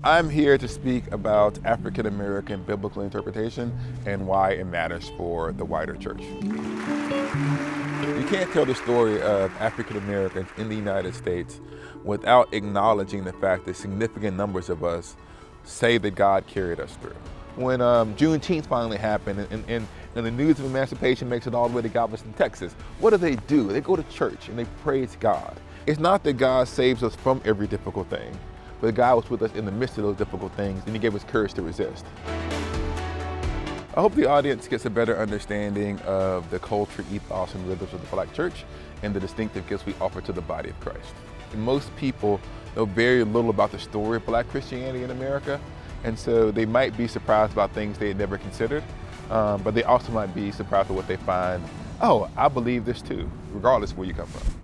I'm here to speak about African American biblical interpretation and why it matters for the wider church. You can't tell the story of African Americans in the United States without acknowledging the fact that significant numbers of us say that God carried us through. When Juneteenth finally happened and the news of emancipation makes it all the way to Galveston, Texas, what do? They go to church and they praise God. It's not that God saves us from every difficult thing, but God was with us in the midst of those difficult things, and He gave us courage to resist. I hope the audience gets a better understanding of the culture, ethos, and rhythms of the Black church and the distinctive gifts we offer to the body of Christ. And most people know very little about the story of Black Christianity in America, and so they might be surprised about things they had never considered, but they also might be surprised at what they find. Oh, I believe this too, regardless of where you come from.